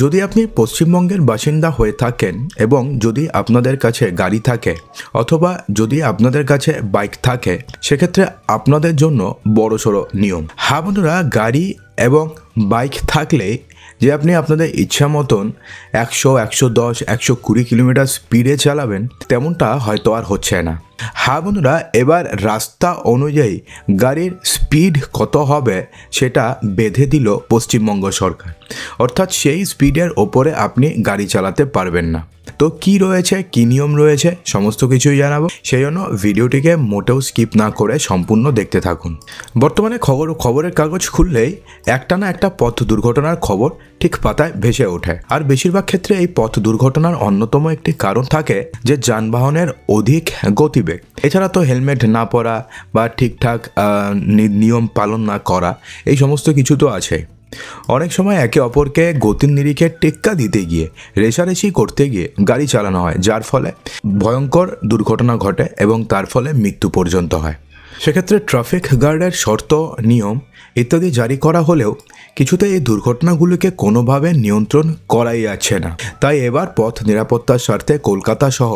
যদি আপনি পশ্চিমবঙ্গের বাসিন্দা হয়ে থাকেন এবং যদি আপনাদের কাছে গাড়ি থাকে অথবা যদি আপনাদের কাছে বাইক থাকে, সেক্ষেত্রে আপনাদের জন্য বড়সড় নিয়ম। হ্যাঁ বন্ধুরা, গাড়ি এবং বাইক থাকলে যে আপনি আপনাদের ইচ্ছা মতন 100, 110, 120 কিলোমিটার স্পিডে চালাবেন, তেমনটা হয়তো আর হচ্ছে না। হ্যাঁ বন্ধুরা, এবার রাস্তা অনুযায়ী গাড়ির স্পিড কত হবে সেটা বেঁধে দিল পশ্চিমবঙ্গ সরকার। অর্থাৎ সেই স্পিডের ওপরে আপনি গাড়ি চালাতে পারবেন না। তো কি রয়েছে, কি নিয়ম রয়েছে, সমস্ত কিছুই জানাবো। সেই জন্য ভিডিওটিকে মোটেও স্কিপ না করে সম্পূর্ণ দেখতে থাকুন। বর্তমানে খবরের কাগজ খুললেই একটা না একটা পথ দুর্ঘটনার খবর ঠিক পাতায় ভেসে ওঠে। আর বেশিরভাগ ক্ষেত্রে এই পথ দুর্ঘটনার অন্যতম একটি কারণ থাকে যে যানবাহনের অধিক গতিবেগ। এছাড়া তো হেলমেট না পরা বা ঠিকঠাক নিয়ম পালন না করা, এই সমস্ত কিছু তো আছে। অনেক সময় একে অপরকে গতির নিরিখে টেক্কা দিতে গিয়ে, রেষারেষি করতে গিয়ে গাড়ি চালানো হয়, যার ফলে ভয়ঙ্কর দুর্ঘটনা ঘটে এবং তার ফলে মৃত্যু পর্যন্ত হয়। সেক্ষেত্রে ট্রাফিক গার্ডের শর্ত, নিয়ম ইত্যাদি জারি করা হলেও কিছুতে এই দুর্ঘটনাগুলিকে কোনোভাবে নিয়ন্ত্রণ করাই যাচ্ছে না। তাই এবার পথ নিরাপত্তার স্বার্থে কলকাতা সহ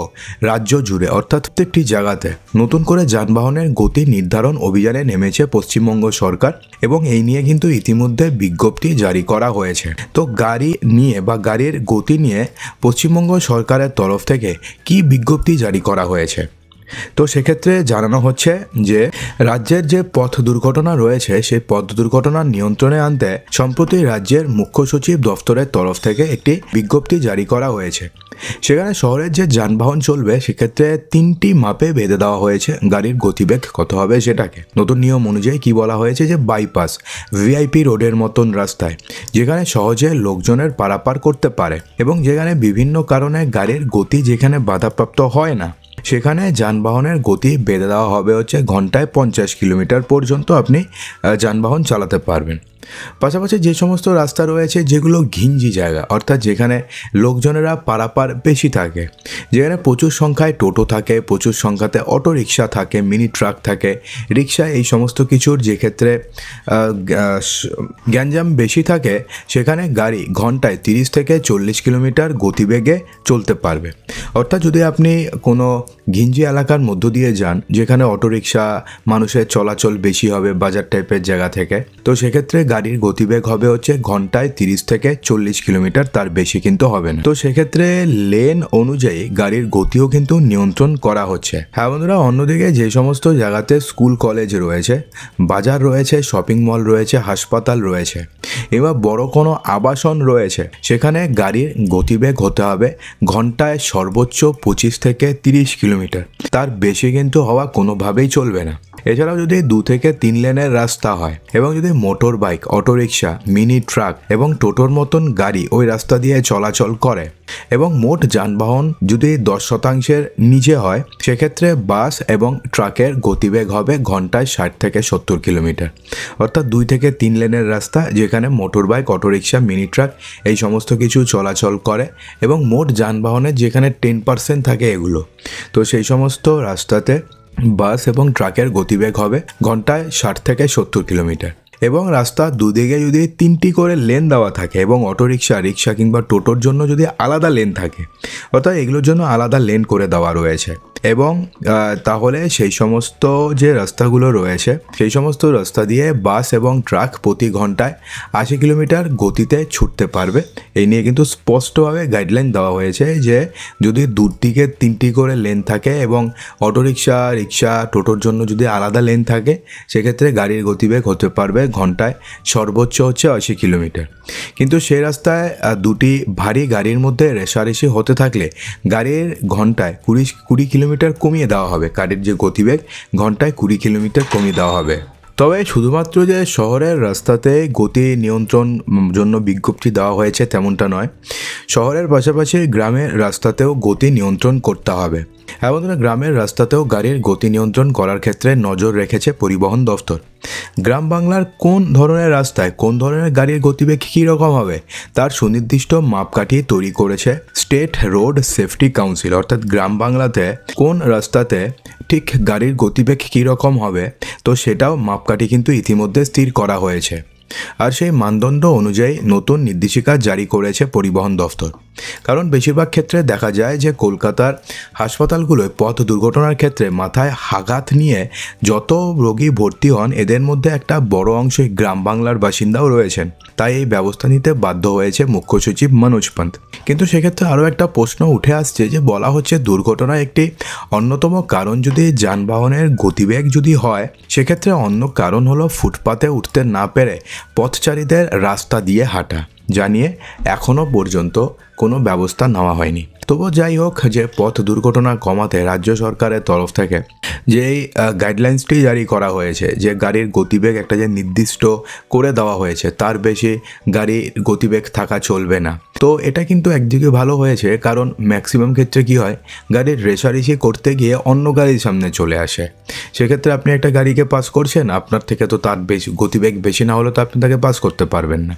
রাজ্য জুড়ে অর্থাৎ প্রত্যেকটি জায়গাতে নতুন করে যানবাহনের গতি নির্ধারণ অভিযানে নেমেছে পশ্চিমবঙ্গ সরকার এবং এই নিয়ে কিন্তু ইতিমধ্যে বিজ্ঞপ্তি জারি করা হয়েছে। তো গাড়ি নিয়ে বা গাড়ির গতি নিয়ে পশ্চিমবঙ্গ সরকারের তরফ থেকে কি বিজ্ঞপ্তি জারি করা হয়েছে, তো সেক্ষেত্রে জানানো হচ্ছে যে রাজ্যের যে পথ দুর্ঘটনা রয়েছে সেই পথ দুর্ঘটনার নিয়ন্ত্রণে আনতে সম্প্রতি রাজ্যের মুখ্য সচিব দফতরের তরফ থেকে একটি বিজ্ঞপ্তি জারি করা হয়েছে। সেখানে শহরের যে যানবাহন চলবে সেক্ষেত্রে 3টি মাপে বেঁধে দেওয়া হয়েছে গাড়ির গতিবেগ কত হবে সেটাকে। নতুন নিয়ম অনুযায়ী কি বলা হয়েছে যে বাইপাস, ভিআইপি রোডের মতন রাস্তায় যেখানে সহজে লোকজনের পারাপার করতে পারে এবং যেখানে বিভিন্ন কারণে গাড়ির গতি যেখানে বাধাপ্রাপ্ত হয় না, সেখানে যানবাহনের গতি বেঁধে দেওয়া হবে হচ্ছে ঘন্টায় 50 কিলোমিটার পর্যন্ত আপনি যানবাহন চালাতে পারবেন। পাশাপাশি যে সমস্ত রাস্তা রয়েছে যেগুলো ঘিঞ্জি জায়গা, অর্থাৎ যেখানে লোকজনেরা পারাপার বেশি থাকে, যেখানে প্রচুর সংখ্যায় টোটো থাকে, প্রচুর সংখ্যাতে অটো রিক্সা থাকে, মিনি ট্রাক থাকে, রিক্সা, এই সমস্ত কিছুর যে ক্ষেত্রে গ্যাঞ্জাম বেশি থাকে, সেখানে গাড়ি ঘন্টায় 30 থেকে 40 কিলোমিটার গতিবেগে চলতে পারবে। অর্থাৎ যদি আপনি কোনো ঘিঞ্জি এলাকার মধ্য দিয়ে যান যেখানে অটোরিকশা মানুষের চলাচল বেশি হবে বাজার টাইপের জায়গা থেকে, তো সেক্ষেত্রে গাড়ির গতিবেগ হবে হচ্ছে ঘন্টায় 30 থেকে 40 কিলোমিটার, তার বেশি কিন্তু হবে না। তো সেক্ষেত্রে লেন অনুযায়ী গাড়ির গতিও কিন্তু নিয়ন্ত্রণ করা হচ্ছে। হ্যাঁ বন্ধুরা, অন্যদিকে যে সমস্ত জায়গাতে স্কুল কলেজ রয়েছে, বাজার রয়েছে, শপিং মল রয়েছে, হাসপাতাল রয়েছে, এবার বড় কোনো আবাসন রয়েছে, সেখানে গাড়ির গতিবেগ হতে হবে ঘন্টায় সর্বোচ্চ 25 থেকে 30 কিলোমিটার, তার বেশি কিন্তু হওয়া কোনোভাবেই চলবে না। এছাড়াও যদি 2 থেকে 3 লেনের রাস্তা হয় এবং যদি motor bike, autorickshaw, mini truck এবং টোটোর মতন গাড়ি ওই রাস্তা দিয়ে চলাচল করে এবং মোট যানবাহন যদি 10% নিচে হয়, সেক্ষেত্রে বাস এবং ট্রাকের গতিবেগ হবে ঘন্টায় 60 থেকে 70 কিলোমিটার। অর্থাৎ 2 থেকে 3 লেনের রাস্তা যেখানে motor bike, autorickshaw, mini truck এই সমস্ত কিছু চলাচল করে এবং মোট যানবাহনের যেখানে 10% থাকে এগুলো, তো সেই সমস্ত রাস্তাতে বাস এবং ট্রাকের গতিবেগ হবে ঘন্টায় 60 থেকে 70 কিলোমিটার। এবং রাস্তা দুদিকে যদি 3টি করে লেন দেওয়া থাকে এবং অটোরিকশা, রিক্সা কিংবা টোটোর জন্য যদি আলাদা লেন থাকে, অর্থাৎ এগুলোর জন্য আলাদা লেন করে দেওয়া রয়েছে, এবং তাহলে সেই সমস্ত যে রাস্তাগুলো রয়েছে সেই সমস্ত রাস্তা দিয়ে বাস এবং ট্রাক প্রতি ঘন্টায় 80 কিলোমিটার গতিতে ছুটতে পারবে। এই নিয়ে কিন্তু স্পষ্টভাবে গাইডলাইন দেওয়া হয়েছে যে যদি দুদিকে 3টি করে লেন থাকে এবং অটোরিকশা, রিক্সা, টোটোর জন্য যদি আলাদা লেন থাকে, সেক্ষেত্রে গাড়ির গতিবেগ হতে পারবে ঘন্টায় সর্বোচ্চ হচ্ছে 80 কিলোমিটার। কিন্তু সেই রাস্তায় 2টি ভারী গাড়ির মধ্যে রেষারেষি হতে থাকলে গাড়ির ঘন্টায় 20 কিলোমিটার কমিয়ে দেওয়া হবে, গাড়ির যে গতিবেগ ঘন্টায় 20 কিলোমিটার কমিয়ে দেওয়া হবে। তবে শুধুমাত্র যে শহরের রাস্তাতে গতি নিয়ন্ত্রণ জন্য বিজ্ঞপ্তি দেওয়া হয়েছে তেমনটা নয়, শহরের পাশাপাশি গ্রামের রাস্তাতেও গতি নিয়ন্ত্রণ করতে হবে। এবং গ্রামের রাস্তাতেও গাড়ির গতি নিয়ন্ত্রণ করার ক্ষেত্রে নজর রেখেছে পরিবহন দফতর। গ্রাম বাংলার কোন ধরনের রাস্তায় কোন ধরনের গাড়ির গতিবেগ কী রকম হবে তার সুনির্দিষ্ট মাপকাঠি তৈরি করেছে স্টেট রোড সেফটি কাউন্সিল। অর্থাৎ গ্রাম বাংলাতে কোন রাস্তাতে ঠিক গাড়ির গতিবেগ কী রকম হবে, তো সেটাও মাপকাঠি কিন্তু ইতিমধ্যে স্থির করা হয়েছে। আর সেই মানদণ্ড অনুযায়ী নতুন নির্দেশিকা জারি করেছে পরিবহন দফতর। কারণ বেশিরভাগ ক্ষেত্রে দেখা যায় যে কলকাতার হাসপাতালগুলোয় পথ দুর্ঘটনার ক্ষেত্রে মাথায় আঘাত নিয়ে যত রোগী ভর্তি হন এদের মধ্যে একটা বড় অংশই গ্রাম বাংলার বাসিন্দাও রয়েছেন। তাই এই ব্যবস্থা নিতে বাধ্য হয়েছে মুখ্য সচিব মনোজ পান্ত। কিন্তু সেক্ষেত্রে আরও একটা প্রশ্ন উঠে আসছে যে বলা হচ্ছে দুর্ঘটনার একটি অন্যতম কারণ যদি যানবাহনের গতিবেগ যদি হয়, সেক্ষেত্রে অন্য কারণ হলো ফুটপাতে উঠতে না পেরে পথচারীদের রাস্তা দিয়ে হাঁটা, যা নিয়ে এখনও পর্যন্ত কোনো ব্যবস্থা নেওয়া হয়নি। তবু যাই হোক, যে পথ দুর্ঘটনা কমাতে রাজ্য সরকারের তরফ থেকে যে গাইডলাইন্সটি জারি করা হয়েছে, যে গাড়ির গতিবেগ একটা যে নির্দিষ্ট করে দেওয়া হয়েছে তার বেশি গাড়ির গতিবেগ থাকা চলবে না। তো এটা কিন্তু একদিকে ভালো হয়েছে, কারণ ম্যাক্সিমাম ক্ষেত্রে কি হয়, গাড়ির রেষারেষি করতে গিয়ে অন্য গাড়ির সামনে চলে আসে। সেক্ষেত্রে আপনি একটা গাড়িকে পাস করছেন, আপনার থেকে তো তার বেশি গতিবেগ বেশি না হলে তো আপনি তাকে পাস করতে পারবেন না।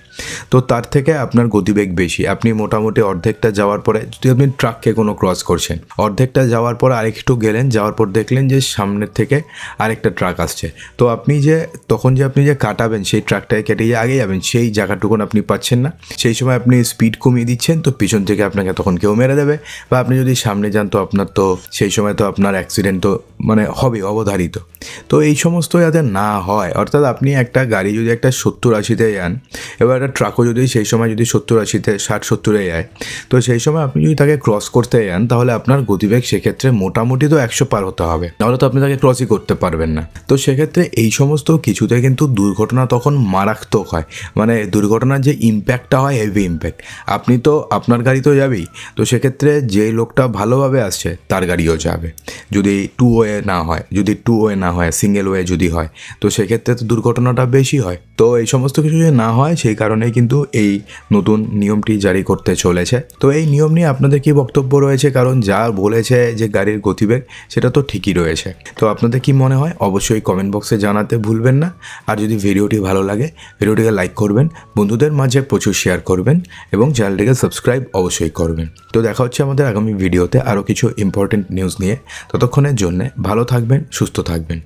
তো তার থেকে আপনার গতিবেগ বেশি, আপনি মোটামুটি অর্ধেকটা যাওয়ার পরে যদি আপনি ট্রাককে কোনো ক্রস করছেন, অর্ধেকটা যাওয়ার পর আরেকটু গেলেন, যাওয়ার পর দেখলেন যে সামনের থেকে আরেকটা ট্রাক আসছে, তো আপনি যে তখন যে আপনি যে কাটাবেন সেই ট্রাকটাকে কেটে গিয়ে আগে যাবেন, সেই জায়গাটুকুন আপনি পাচ্ছেন না। সেই সময় আপনি স্পিড কমিয়ে দিচ্ছেন, তো পিছন থেকে আপনাকে তখন কেউ মেরে দেবে, বা আপনি যদি সামনে যান তো আপনার তো সেই সময় তো আপনার অ্যাক্সিডেন্ট তো মানে হবে অবধারিত। তো এই সমস্ত যাতে না হয়, অর্থাৎ আপনি একটা গাড়ি যদি একটা 70-80-তে যান, এবার একটা ট্রাকও যদি সেই সময় যদি 70-80-তে 60-70-এ যায়, তো সেই সময় আপনি যদি তাকে ক্রস করতে যান তাহলে আপনার গতিবেগ সেক্ষেত্রে মোটামুটি তো 100 পার হতে হবে, নাহলে তো আপনি তাকে ক্রসই করতে পারবেন না। তো সেক্ষেত্রে এই সমস্ত কিছুতে কিন্তু দুর্ঘটনা তখন মারাত্মক হয়, মানে দুর্ঘটনার যে ইম্প্যাক্টটা হয় হেভি ইম্প্যাক্ট। আপনি তো আপনার গাড়ি তো যাবেই, তো সেক্ষেত্রে যে লোকটা ভালোভাবে আসছে তার গাড়িও যাবে। যদি টু ওয়ে না হয় সিঙ্গেল ওয়ে যদি হয়, তো সেক্ষেত্রে তো দুর্ঘটনাটা বেশি হয়। তো এই সমস্ত কিছু যদি না হয়, সেই কারণেই কিন্তু এই নতুন নিয়মটি জারি করতে চলেছে। তো এই নিয়ম নিয়ে আপনাদের কি বক্তব্য রয়েছে? কারণ যা বলেছে যে গাড়ির গতিবেগ, সেটা তো ঠিকই রয়েছে। তো আপনাদের কি মনে হয় অবশ্যই কমেন্ট বক্সে জানাতে ভুলবেন না। আর যদি ভিডিওটি ভালো লাগে, ভিডিওটিকে লাইক করবেন, বন্ধুদের মাঝে প্রচুর শেয়ার করবেন এবং চ্যানেলটিকে সাবস্ক্রাইব অবশ্যই করবেন। তো দেখা হচ্ছে আমাদের আগামী ভিডিওতে আরও কিছু ইম্পর্টেন্ট নিউজ নিয়ে। ততক্ষণের জন্য ভালো থাকবেন, সুস্থ থাকবেন।